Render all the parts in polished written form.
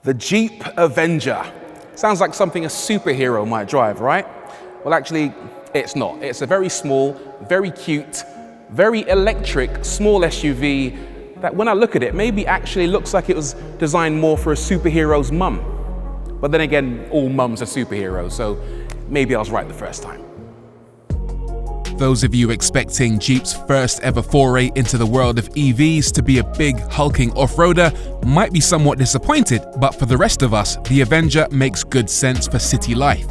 The Jeep Avenger. Sounds like something a superhero might drive, right? Well, actually, it's not. It's a very small, very cute, very electric, small SUV that when I look at it, maybe actually looks like it was designed more for a superhero's mum. But then again, all mums are superheroes, so maybe I was right the first time. Those of you expecting Jeep's first ever foray into the world of EVs to be a big, hulking off-roader might be somewhat disappointed, but for the rest of us, the Avenger makes good sense for city life.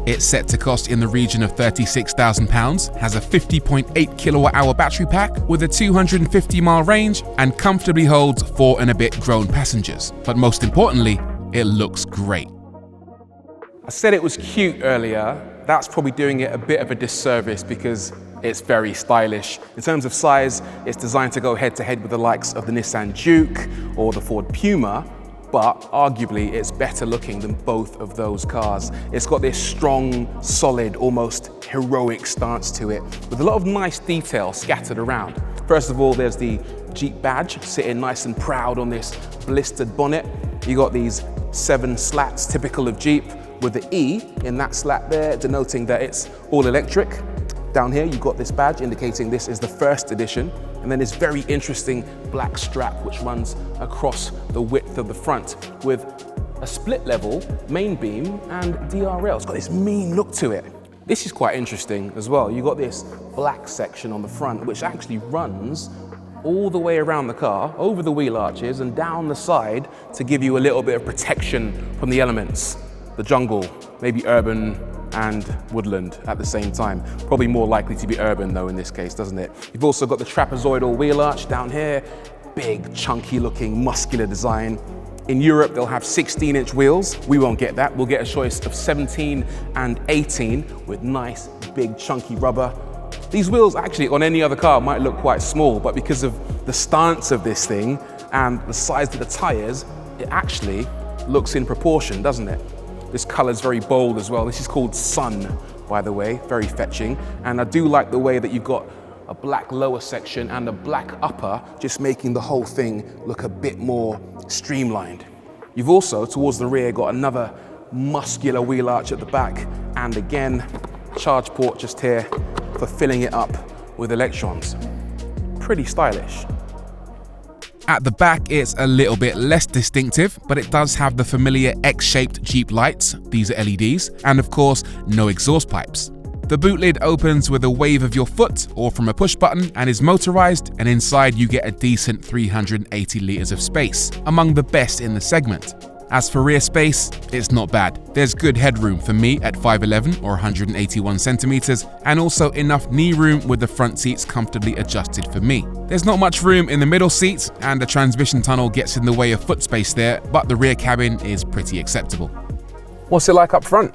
It's set to cost in the region of £36,000, has a 50.8 kilowatt-hour battery pack with a 250-mile range, and comfortably holds 4 and a bit grown passengers. But most importantly, it looks great. I said it was cute earlier. That's probably doing it a bit of a disservice because it's very stylish. In terms of size, it's designed to go head-to-head with the likes of the Nissan Juke or the Ford Puma, but arguably it's better looking than both of those cars. It's got this strong, solid, almost heroic stance to it, with a lot of nice detail scattered around. First of all, there's the Jeep badge sitting nice and proud on this blistered bonnet. You got these 7 slats typical of Jeep, with the E in that slat there, denoting that it's all electric. Down here, you've got this badge indicating this is the first edition. And then this very interesting black strap, which runs across the width of the front with a split level main beam and DRL. It's got this mean look to it. This is quite interesting as well. You've got this black section on the front, which actually runs all the way around the car, over the wheel arches and down the side to give you a little bit of protection from the elements. The jungle, maybe urban and woodland at the same time. Probably more likely to be urban though in this case, doesn't it? You've also got the trapezoidal wheel arch down here, big, chunky looking, muscular design. In Europe, they'll have 16-inch wheels. We won't get that. We'll get a choice of 17 and 18 with nice, big, chunky rubber. These wheels actually on any other car might look quite small, but because of the stance of this thing and the size of the tires, it actually looks in proportion, doesn't it? This color is very bold as well. This is called Sun, by the way, very fetching. And I do like the way that you've got a black lower section and a black upper, just making the whole thing look a bit more streamlined. You've also, towards the rear, got another muscular wheel arch at the back. And again, charge port just here for filling it up with electrons. Pretty stylish. At the back, it's a little bit less distinctive, but it does have the familiar X-shaped Jeep lights, these are LEDs, and of course, no exhaust pipes. The boot lid opens with a wave of your foot or from a push button and is motorized, and inside you get a decent 380 litres of space, among the best in the segment. As for rear space, it's not bad. There's good headroom for me at 5'11" or 181 centimeters, and also enough knee room with the front seats comfortably adjusted for me. There's not much room in the middle seats, and the transmission tunnel gets in the way of foot space there, but the rear cabin is pretty acceptable. What's it like up front?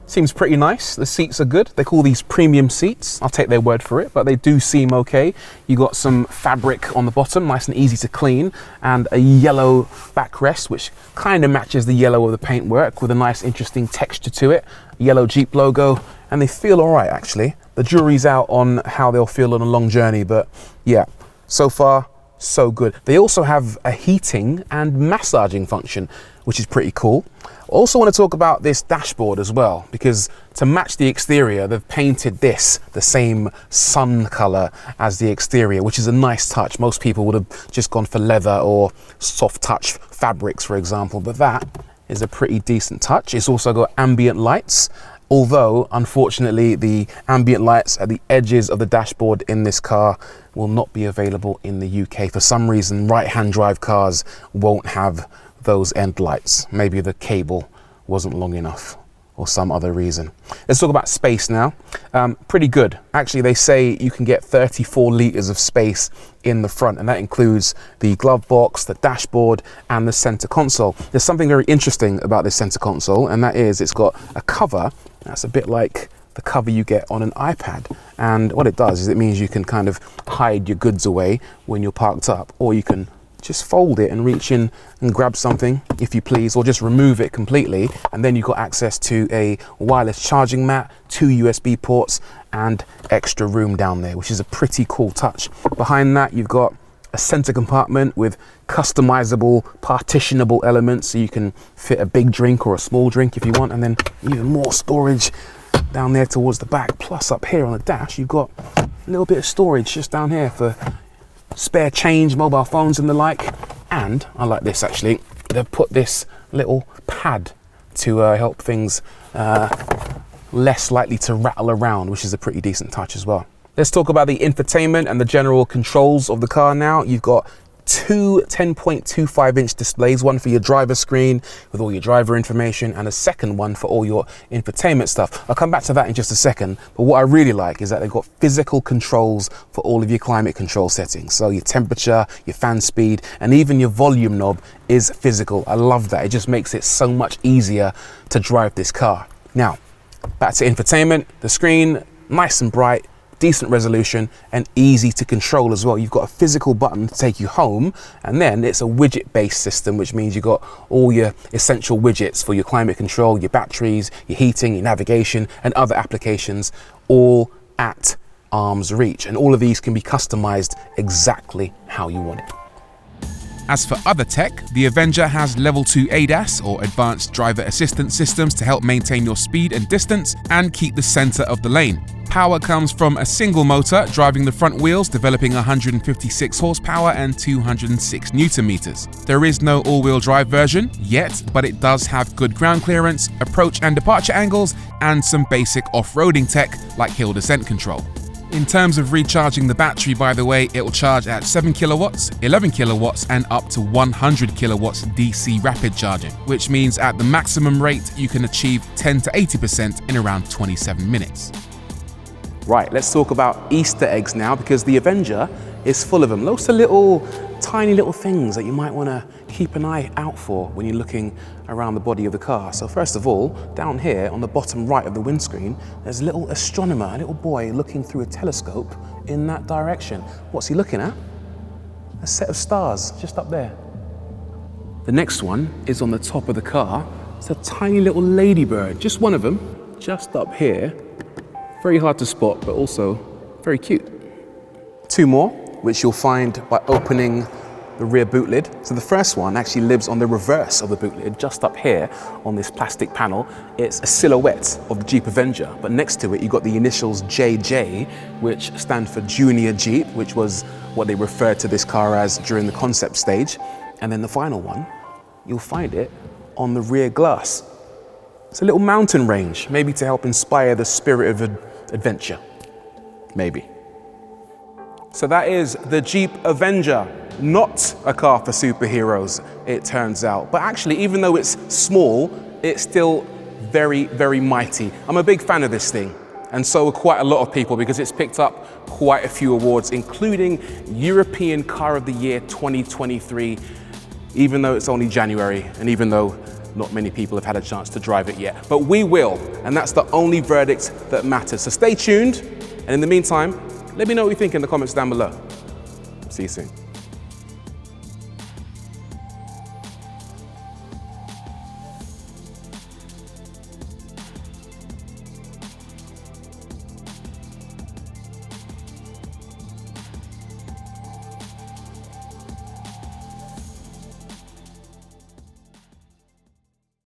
Seems pretty nice. The seats are good. They call these premium seats. I'll take their word for it, but they do seem okay. You got some fabric on the bottom, nice and easy to clean, and a yellow backrest, which kind of matches the yellow of the paintwork with a nice, interesting texture to it. Yellow Jeep logo, and they feel all right, actually. The jury's out on how they'll feel on a long journey, but yeah, so far, so good. They also have a heating and massaging function, which is pretty cool. Also want to talk about this dashboard as well, because to match the exterior, they've painted this the same sun color as the exterior, which is a nice touch. Most people would have just gone for leather or soft touch fabrics, for example, but that is a pretty decent touch. It's also got ambient lights, although unfortunately the ambient lights at the edges of the dashboard in this car will not be available in the UK. For some reason, right-hand drive cars won't have those end lights. Maybe the cable wasn't long enough or some other reason. Let's talk about space now. Pretty good. Actually, they say you can get 34 litres of space in the front, and that includes the glove box, the dashboard, and the center console. There's something very interesting about this center console, and that is it's got a cover that's a bit like the cover you get on an iPad. And what it does is it means you can kind of hide your goods away when you're parked up, or you can just fold it and reach in and grab something if you please, or just remove it completely, and then you've got access to a wireless charging mat, 2 USB ports, and extra room down there, which is a pretty cool touch. Behind that, you've got a center compartment with customizable, partitionable elements, so you can fit a big drink or a small drink if you want, and then even more storage down there towards the back. Plus up here on the dash, you've got a little bit of storage just down here for spare change, mobile phones and the like. And I like this actually, they've put this little pad to help things less likely to rattle around, which is a pretty decent touch as well. Let's talk about the infotainment and the general controls of the car now. You've got two 10.25-inch displays, one for your driver screen with all your driver information and a second one for all your infotainment stuff. I'll come back to that in just a second, but what I really like is that they've got physical controls for all of your climate control settings. So your temperature, your fan speed, and even your volume knob is physical. I love that. It just makes it so much easier to drive this car. Now, back to infotainment. The screen, nice and bright, decent resolution and easy to control as well. You've got a physical button to take you home, and then it's a widget-based system, which means you've got all your essential widgets for your climate control, your batteries, your heating, your navigation, and other applications, all at arm's reach. And all of these can be customized exactly how you want it. As for other tech, the Avenger has level 2 ADAS or advanced driver assistance systems to help maintain your speed and distance and keep the center of the lane. Power comes from a single motor driving the front wheels, developing 156 horsepower and 206 Newton meters. There is no all-wheel drive version yet, but it does have good ground clearance, approach and departure angles, and some basic off-roading tech like hill descent control. In terms of recharging the battery, by the way, it will charge at 7 kilowatts, 11 kilowatts, and up to 100 kilowatts DC rapid charging, which means at the maximum rate, you can achieve 10 to 80% in around 27 minutes. Right, let's talk about Easter eggs now, because the Avenger is full of them. Lots of little, tiny little things that you might want to keep an eye out for when you're looking around the body of the car. So first of all, down here on the bottom right of the windscreen, there's a little astronomer, a little boy looking through a telescope in that direction. What's he looking at? A set of stars just up there. The next one is on the top of the car. It's a tiny little ladybird, just one of them, just up here. Very hard to spot, but also very cute. Two more, which you'll find by opening the rear boot lid. So the first one actually lives on the reverse of the boot lid, just up here on this plastic panel. It's a silhouette of the Jeep Avenger, but next to it you've got the initials JJ, which stand for Junior Jeep, which was what they referred to this car as during the concept stage. And then the final one, you'll find it on the rear glass. It's a little mountain range, maybe to help inspire the spirit of adventure, maybe. So that is the Jeep Avenger, not a car for superheroes, it turns out. But actually, even though it's small, it's still very, very mighty. I'm a big fan of this thing, and so are quite a lot of people, because it's picked up quite a few awards, including European Car of the Year 2023, even though it's only January, and even though not many people have had a chance to drive it yet. But we will, and that's the only verdict that matters. So stay tuned, and in the meantime, let me know what you think in the comments down below. See you soon.